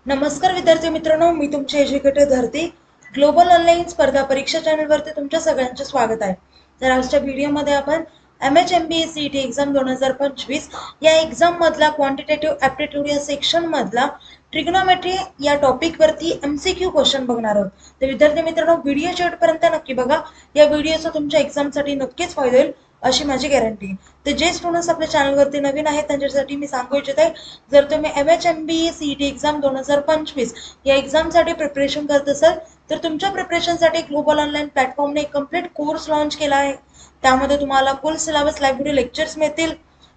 नमस्कार विद्यार्थी मित्रांनो, मी तुमचे एज्युकेटर धरती ग्लोबल ऑनलाईन स्पर्धा परीक्षा चॅनलवरती तुमच्या सगळ्यांचे स्वागत आहे। तर आजच्या व्हिडिओमध्ये आपण MHMBA CET एक्झाम 2025 या एक्झाम मधला क्वांटिटेटिव्ह ॲप्टिट्यूड या सेक्शन मधला ट्रिग्नोमेट्री या टॉपिक वरती MCQ क्वेश्चन बघणार आहोत। तर विद्यार्थी मित्रांनो, व्हिडिओ शेवटपर्यंत नक्की बघा। या व्हिडिओचा तुमच्या एक्झामसाठी नक्कीच फायदा होईल अशी माझी गॅरंटी। तर जे स्टुडंट्स आपल्या चॅनलवरती नवीन आहेत त्यांच्यासाठी मी सांगू इच्छित आहे, जर तुम्ही MHMBA CET एक्झाम 2025 या एक्झामसाठी प्रिपरेशन करत असाल तर तुमच्या प्रिपरेशनसाठी ग्लोबल ऑनलाईन प्लॅटफॉर्मने एक कम्प्लीट कोर्स लॉन्च केला आहे। त्यामध्ये तुम्हाला फुल सिलेबस लाईव्ह व्हिडिओ लेक्चर्स मिळतील,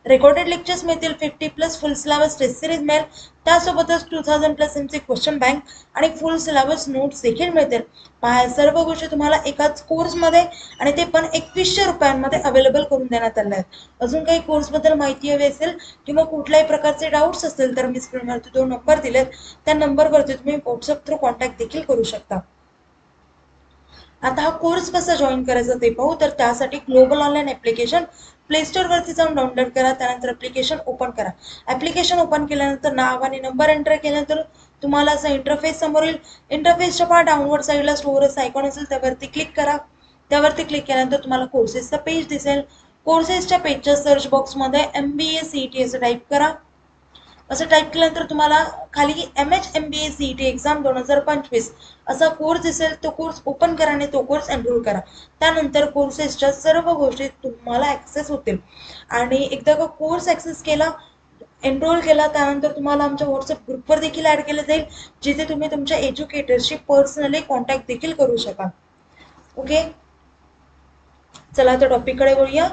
रेकॉर्डेड लेक्चर्स मिळतील, 50+ फुल सिलेबस टेस्ट सिरीज मिळेल, त्यासोबतच 2000+ MC क्वेश्चन बँक आणि फुल सिलेबस नोट्स देखील मिळतील। पहा, सर्व गोष्टी तुम्हाला एकाच कोर्समध्ये आणि ते पण 2100 रुपयांमध्ये अवेलेबल करून देण्यात आले आहेत। अजून काही कोर्सबद्दल माहिती हवी असेल किंवा कुठल्याही प्रकारचे डाऊट्स असतील तर मी स्क्रीनवरती 2 नंबर दिलेत, त्या नंबरवरती तुम्ही व्हॉट्सअप थ्रू कॉन्टॅक्ट देखील करू शकता। आता हा कोर्स कसा जॉईन करायचा ते पाहू। तर त्यासाठी global online application play store वरती जाऊन डाउनलोड करा, त्यानंतर ॲप्लिकेशन ओपन करा। ॲप्लिकेशन ओपन केल्यानंतर नाव आणि नंबर एंटर केल्यानंतर तुम्हाला असा इंटरफेस समोर येईल। इंटरफेसच्या पहा डाऊनवर्ड साईडला स्टोअरचा आयकॉन असेल त्यावरती क्लिक करा। त्यावरती क्लिक केल्यानंतर तुम्हाला कोर्सेसचा पेज दिसेल। कोर्सेसच्या पेजच्या सर्च बॉक्समध्ये MBA CET असं टाईप करा। असं टाईप केल्यानंतर तुम्हाला खाली MHMBA CET एक्झाम 2025 असा कोर्स दिसेल, तो कोर्स ओपन करा आणि तो कोर्स एनरोल करा। त्यानंतर कोर्सेसच्या सर्व गोष्टी तुम्हाला ॲक्सेस होतील आणि एकदा का कोर्स ॲक्सेस केला, एनरोल केला, त्यानंतर तुम्हाला आमच्या व्हॉट्सअप ग्रुपवर देखील ॲड केलं जाईल, जिथे तुम्ही तुमच्या एज्युकेटरशी पर्सनली कॉन्टॅक्ट देखील करू शकाल। ओके, चला आता टॉपिककडे वळूया।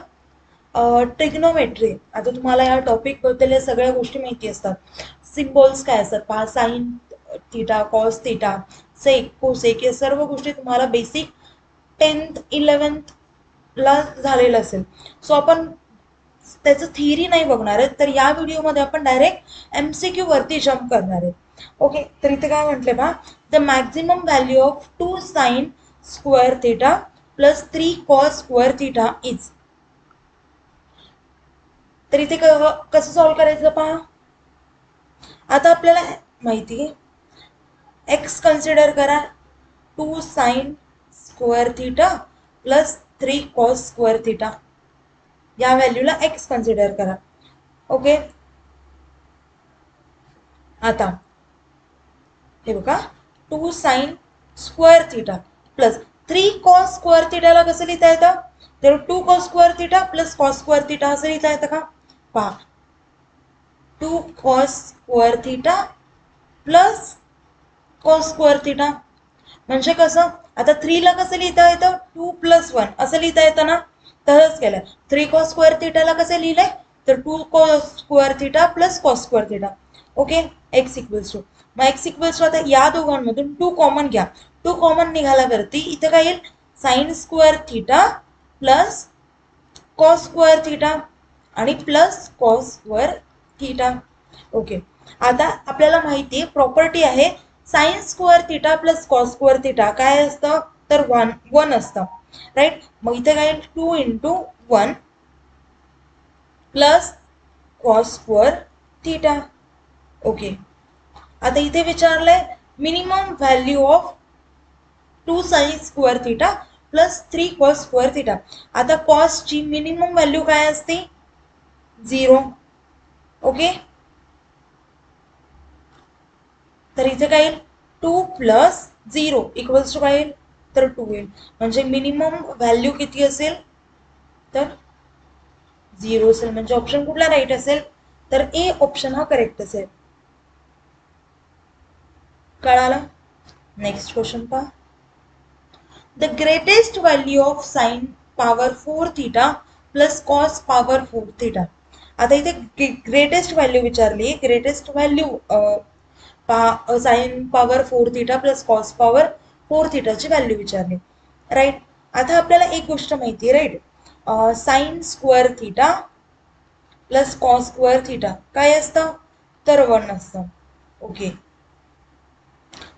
ट्रिग्नोमेट्री। आता तुम्हाला या टॉपिक बद्दल या सगळ्या गोष्टी माहिती असतात। सिम्बॉल्स काय असतात पहा, साइन थीटा, कॉस थीटा, सेक, कोसेक या सर्व गोष्टी तुम्हाला बेसिक 10th 11th ला झालेलं असेल। सो आपण त्याचं थिअरी नाही बघणार आहे, तर या व्हिडिओमध्ये आपण डायरेक्ट MCQ वरती जम्प करणार आहे। ओके, तर इथे काय म्हटले पहा, the maximum value of 2 sine square theta plus 3 cos square theta is. तर इथे कसं सॉल्व करायचं पहा। आता आपल्याला माहिती आहे, एक्स कन्सिडर करा 2 sine square theta plus 3 cos square theta, या व्हॅल्यूला एक्स कन्सिडर करा। ओके, आता हे बघा, 2 sine square theta plus 3 cos square थीटाला कसं लिहिता येतं, तर 2 cos square theta plus cos square theta असं लिहिता येतं का पहा, 2 cos square theta plus cos square theta म्हणजे कसं, आता 3 ला कसं लिहिता येतं, 2 + 1 असं लिहिता येतं ना, तसंच केलं। 3 कॉस स्क्वेअर थीटाला कसे लिहिले, तर 2 cos square theta plus cos square theta. Okay, x equals to, मग एक्स इक्वल्स टू, आता या दोघांमधून 2 कॉमन घ्या, 2 कॉमन निघाल्यावरती इथं काय येईल, sine square theta plus cos square theta आणि plus cos square theta. Okay, आता आपल्याला माहिती आहे प्रॉपर्टी आहे sine square theta plus cos square theta काय असतं, तर 1 असतं, राईट। मग इथे काय 2 × 1 plus cos square theta. Okay, आता इथे विचारलंय minimum value of 2 sine square theta plus 3 cos square theta. आता कॉसची मिनिमम व्हॅल्यू काय असते, 0। ओके, तर इथे काय येईल, 2 + 0 इक्वल्स टू काय येईल, तर 2 येईल। म्हणजे मिनिमम व्हॅल्यू किती असेल, तर 0 असेल। म्हणजे ऑप्शन कुठला राईट असेल, तर ए ऑप्शन हा करेक्ट असेल। कळालं? नेक्स्ट क्वेश्चन पहा, the greatest value of sine power 4 theta plus cos power 4 theta. आता इथे ग्रेटेस्ट व्हॅल्यू विचारली, greatest value sine power 4 theta plus cos power 4 थीटाची व्हॅल्यू विचारली, राईट। आता आपल्याला एक गोष्ट माहिती आहे, right, sine square theta plus cos square theta काय असतं, तर 1 असतं। ओके,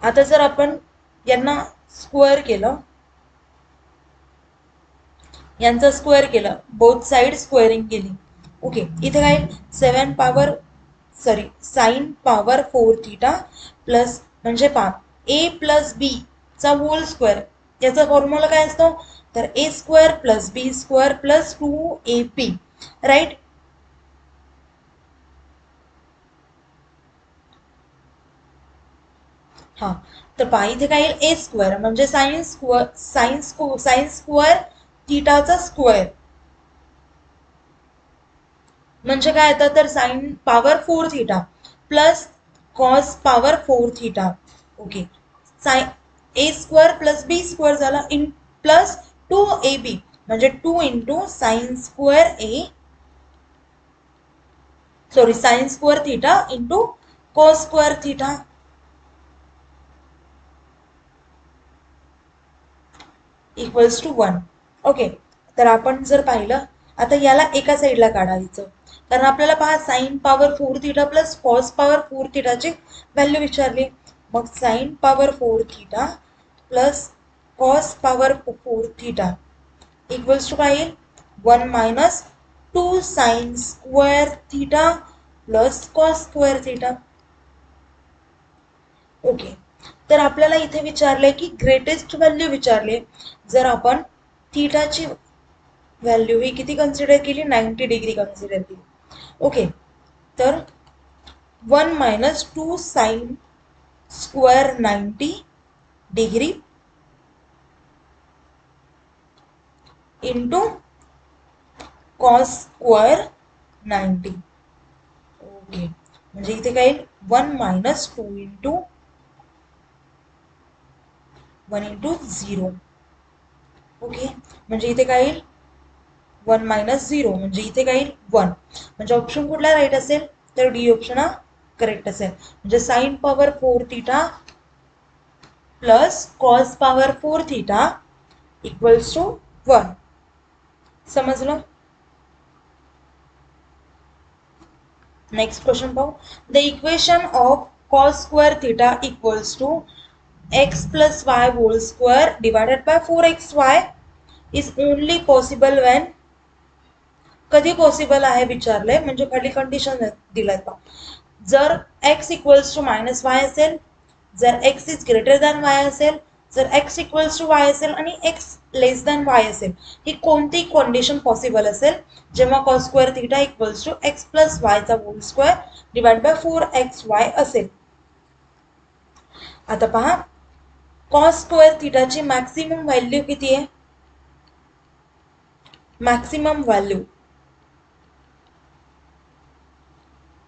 आता जर आपण यांना स्क्वेअर केलं, यांचं स्क्वेअर केलं, बोथ साइड स्क्वेअरिंग केली। ओके, इथे काय 7 power sorry sine power 4 theta plus म्हणजे पहा ए प्लस बी चा होल स्क्वेअर, याचा फॉर्म्युला काय असतो तर a square plus b square प्लस 2ab, राईट. हा तर पहा इथे काय येईल ए स्क्वेअर म्हणजे साइन स्क्वेअर थीटाचा स्क्वेअर म्हणजे काय येतं तर sine power 4 theta plus cos power 4 theta. Okay, sine a square plus b square झाला इन प्लस 2ab म्हणजे 2 into sine square a sorry sine square theta into cos square theta equals to 1. Okay, तर आपण जर पाहिलं आता याला एका साईडला काढायचं कारण आपल्याला पहा sine power 4 theta plus cos power 4 थीटाची व्हॅल्यू विचारली. मग sine power 4 theta plus cos power 4 theta equals to काय येईल 1 minus 2 sine square theta plus cos square theta. Okay, तर आपल्याला इथे विचारले की ग्रेटेस्ट व्हॅल्यू विचारले. जर आपण थीटाची व्हॅल्यू ही किती कन्सिडर केली 90 डिग्री कन्सिडर केली. ओके, तर 1 minus 2 sine square 90 degree into cos square 90. Okay, म्हणजे इथे काय येईल 1 मायनस 2 इंटू 1 इंटू 0. ओके, म्हणजे इथे काय येईल 1 मायनस 0 म्हणजे इथे काय येईल 1 म्हणजे ऑप्शन कुठला राईट असेल तर डी ऑप्शन हा करेक्ट असेल. म्हणजे sine power 4 theta plus cos power 4 theta equals to 1. समजलं. नेक्स्ट क्वेश्चन पाहू. The equation of cos square theta equals to x plus y whole square divided by 4xy is only possible when कधी possible आहे विचारले म्हणजे खाली condition दिलाय पहा. जर x equals to minus y असेल, जर x is greater than y असेल, जर x इक्वल्स टू y असेल आणि x लेस दॅन y असेल, ही कोणती कंडिशन पॉसिबल असेल जेव्हा cos square theta equals to x plus y चा whole square divide by 4xy असेल. आता पहा कॉस स्क्वेअर थीटाची मॅक्सिमम व्हॅल्यू किती आहे मॅक्सिमम व्हॅल्यू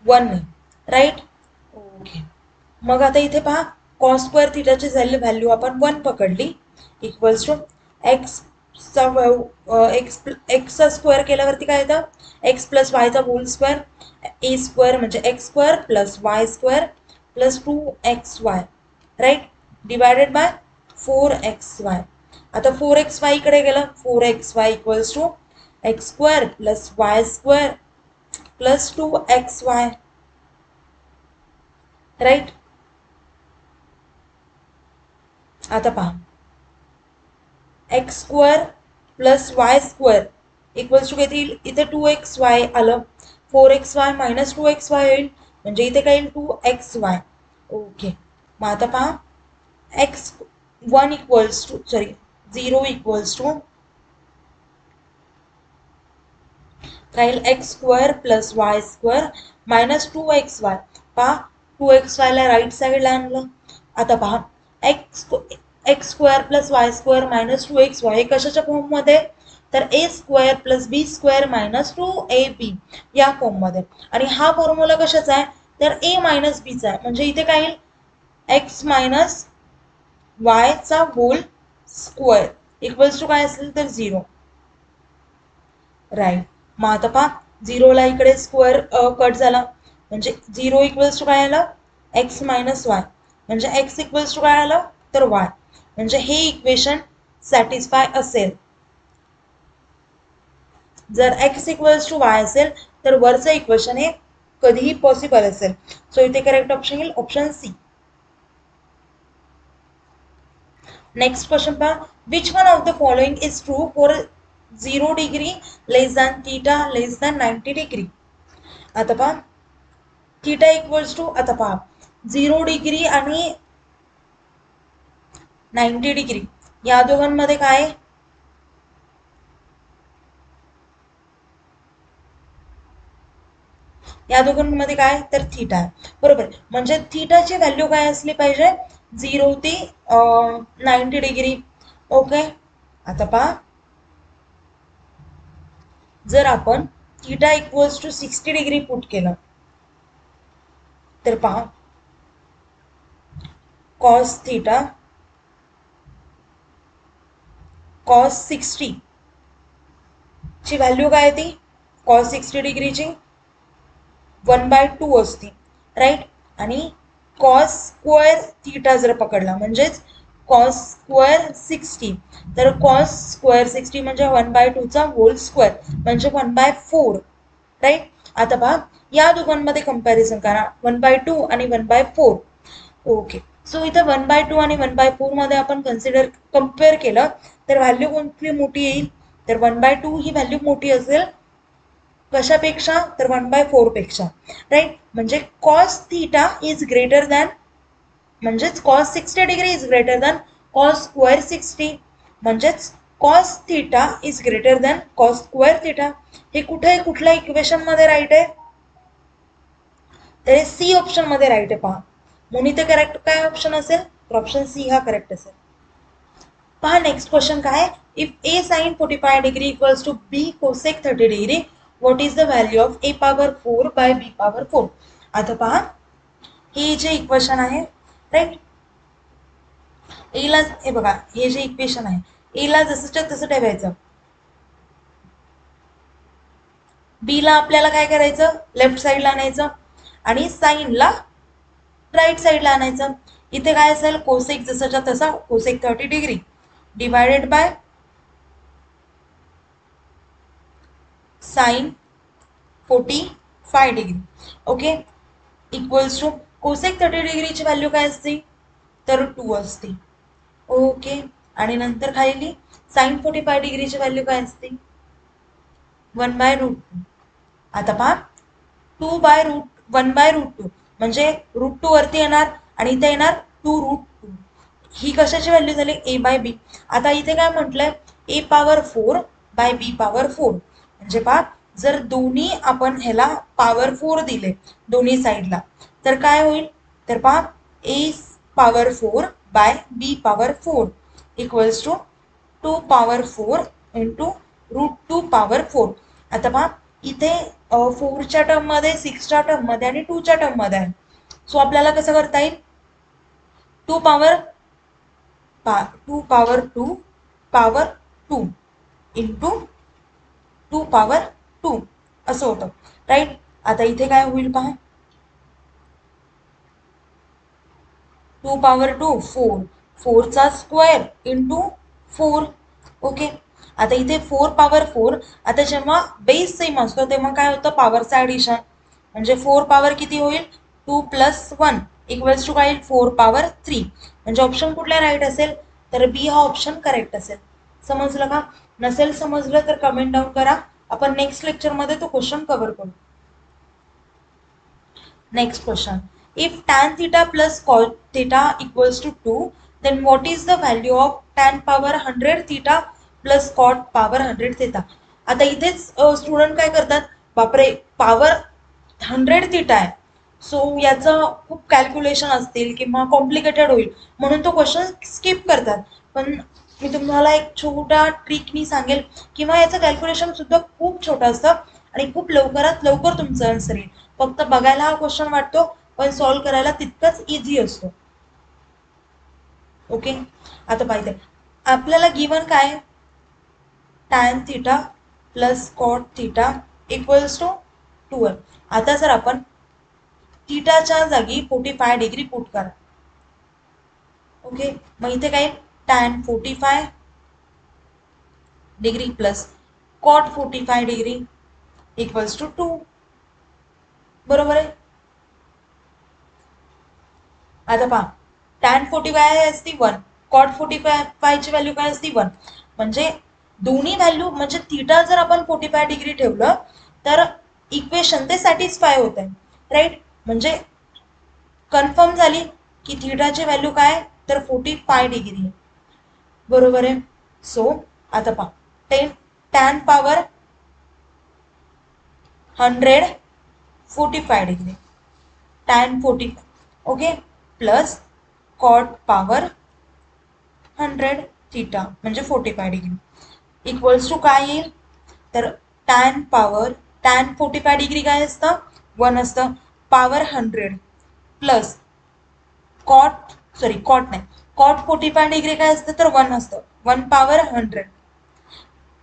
1 आहे, राईट. ओके, मग आता इथे पहा कॉस स्क्वेअर थीटाची व्हॅल्यू आपण 1 पकडली इक्वल्स टू एक्स चा स्क्वेअर केल्यावरती काय येतं एक्स प्लस वाय चा होल स्क्वेअर ए स्क्वेअर म्हणजे x square plus y square plus 2xy, right, divided by 4xy. आता 4xy इकडे गेलं 4xy equals to x square plus y square plus 2xy, right. आता पहा x square plus y square equals to किती येईल इथे 2xy आलं 4xy minus 2xy येईल म्हणजे इथे काय येईल 2xy. ओके, मग आता पहा x 1 equals to sorry 0 equals to काय येईल x square plus y square minus 2xy. पहा 2xy ला राईट साईडला आणलं. आता पहा x square plus y square minus 2xy हे कशाच्या फॉर्म मध्ये तर a square plus b square minus 2ab या फॉर्म मध्ये. आणि हा फॉर्म्युला कशाचा आहे तर ए मायनस बीचा आहे म्हणजे इथे काय येईल एक्स मायनस वाय चा होल स्क्वेअर इक्वल्स टू काय असेल तर 0, राईट. मग आता पहा 0 ला इकडे स्क्वेअर कट झाला म्हणजे 0 इक्वल्स टू काय आलं एक्स मायनस वाय म्हणजे एक्स इक्वल्स टू काय आलं तर वाय म्हणजे हे इक्वेशन सॅटिस्फाय असेल. जर एक्स इक्वल्स टू वाय असेल तर वरचं इक्वेशन हे कधीही पॉसिबल असेल. सो इथे करेक्ट ऑप्शन येईल ऑप्शन सी. नेक्स्ट क्वेश्चन पहा which one of the following is true for 0 degree less than theta less than 90 degree. आता पहा थीटा इक्वल्स टू, आता पहा 0 डिग्री आणि 90 डिग्री या दोघांमध्ये काय आहे? या दोघांमध्ये काय तर थीटा आहे, बरोबर. म्हणजे थीटाची व्हॅल्यू काय असली पाहिजे? 0 ते 90 डिग्री. ओके, आता पहा जर आपण theta equals to 60 degree put केलं तर पहा कॉस थीटा कॉस 60 ची व्हॅल्यू काय ती? कॉस 60 डिग्रीची 1/2 असते, राईट. आणि कॉस स्क्वेअर थीटा जर पकडला म्हणजेच कॉस स्क्वेअर 60, तर कॉस स्क्वेअर 60 म्हणजे 1/2 चा होल स्क्वेअर म्हणजे 1/4, राईट. आता पहा या दोघांमध्ये कंपॅरिझन करा, 1/2 आणि 1/4. ओके, सो इथे 1/2 आणि 1/4 मध्ये आपण कम्पेअर केलं तर व्हॅल्यू कोणती मोठी येईल? तर 1/2 ही व्हॅल्यू मोठी असेल कशापेक्षा? तर 1/4 पेक्षा, राईट. म्हणजे cos theta is greater than, म्हणजेच cos 60 degree is greater than cos square 60, म्हणजेच cos theta is greater than cos square theta. हे कुठे कुठल्या इक्वेशन मध्ये राईट आहे? तर सी ऑप्शन मध्ये राईट आहे. पहा म्हणून इथे करेक्ट काय ऑप्शन असेल? तर ऑप्शन सी हा करेक्ट असेल. पहा नेक्स्ट क्वेश्चन काय? If a sine 45 degree equals to b cosec 30 degree, what is the value of a power 4 by b power 4? आता पहा हे जे इक्वेशन आहे, राईट, एला हे बघा, हे जे इक्वेशन आहे एला जसंच्या तसं ठेवायचं, बी ला आपल्याला काय करायचं? लेफ्ट साईडला आणायचं आणि साईनला राईट साईडला आणायचं. इथे काय असेल? कोसेक जसाच्या तसा cosec 30 degree divided by sine 45 degree. Okay, equals to cosec 30 डिग्रीची व्हॅल्यू काय असते? तर 2 असते. ओके, आणि नंतर खाली साइन 45 डिग्रीची व्हॅल्यू काय असते? 1/√2. आता पहा 1/√2 म्हणजे √2 वरती येणार आणि इथे येणार 2√2. ही कशाची व्हॅल्यू झाली? ए बाय बी. आता इथे काय म्हटलंय? ए पॉवर 4 बाय बी पॉवर 4. म्हणजे पहा जर दोन्ही आपण ह्याला पॉवर 4 दिले दोन्ही साईडला तर काय होईल? तर पहा a power 4 by b power 4 equals to 2 power 4 into √2 power 4. आता पहा इथे 4च्या टर्म मध्ये, 6च्या टर्म मध्ये आणि 2च्या टर्म मध्ये आहे. सो आपल्याला कसं करता येईल? 2 पॉवर 2 पॉवर 2 इंटू 2 पॉवर 2 असं होतं, राईट. आता इथे काय होईल पहा, 2 पॉवर 2 4, 4चा स्क्वेअर इंटू 4. ओके, आता इथे 4 पॉवर 4, आता जेव्हा बेस सेम असतो तेव्हा काय होतं? पॉवरचं ऍडिशन. म्हणजे 4 पॉवर किती होईल? 2 + 1 इक्वल्स टू काय येईल? 4 पॉवर 3. म्हणजे ऑप्शन कुठला राईट असेल? तर बी हा ऑप्शन करेक्ट असेल. समजलं का? नसेल समजलं तर कमेंट डाऊन करा, आपण नेक्स्ट लेक्चर मध्ये तो क्वेश्चन कव्हर करू. Next question, if tan theta plus cos theta equals to 2, then what is the value of tan power 100 theta plus cot power 100 theta? आता इथेच स्टुडंट काय करतात? बापरे, पॉवर 100 थीटा आहे, सो याचं खूप कॅल्क्युलेशन असतील किंवा कॉम्प्लिकेटेड होईल म्हणून तो क्वेश्चन स्किप करतात. पण मी तुम्हाला एक छोटा ट्रिकनी सांगेल किंवा याचं कॅल्क्युलेशन सुद्धा खूप छोटं असतं आणि खूप लवकरात लवकर तुमचं आन्सर येईल. फक्त बघायला हा क्वेश्चन वाटतो पण सॉल्व करायला तितकंच इझी असतो. ओके, आता पाहिजे आपल्याला गिवन काय? tan theta plus cot theta equals to 2. आता जर आपण थीटाच्या जागी 45 डिग्री पुट करा. ओके, मग इथे काय? tan 45 degree plus cot 45 degree equals to 2. बरोबर आहे. आता पहा tan 45 असती 1, कॉट 45 ची व्हॅल्यू काय असती? 1. म्हणजे दोन्ही व्हॅल्यू म्हणजे थीटा जर आपण 45 डिग्री ठेवलं तर इक्वेशन ते सॅटिस्फाय होत आहे, राईट. म्हणजे कन्फर्म झाली की थीटाची व्हॅल्यू काय तर 45 डिग्री, बरोबर आहे. सो आता पहा 10 tan power 100 45 degree tan 45 okay plus cot power 100 theta म्हणजे 45 डिग्री इक्वल्स टू काय येईल तर tan पॉवर tan 45 डिग्री काय असतं 1 असतं पॉवर 100 प्लस कॉट नाही कॉट 45 डिग्री काय असतं तर 1 असतं 1 पॉवर 100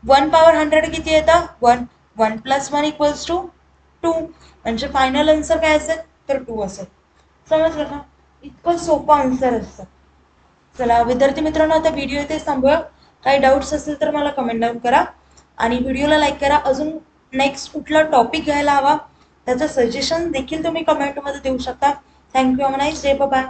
1 पॉवर 100 किती येतं 1 1 प्लस 1 इक्वल्स टू 2 म्हणजे फायनल आन्सर काय असेल तर 2 असेल. समजलं का इतकं सोपं आन्सर असतं. चला विद्यार्थी मित्रांनो आता व्हिडिओ इथे थांबूया. काही डाऊट्स असेल तर मला कमेंट डाऊन करा आणि व्हिडिओला लाईक करा. अजून नेक्स्ट कुठला टॉपिक घ्यायला हवा त्याचं सजेशन देखील तुम्ही कमेंटमध्ये देऊ शकता. Thank you. Have a nice day. Bye.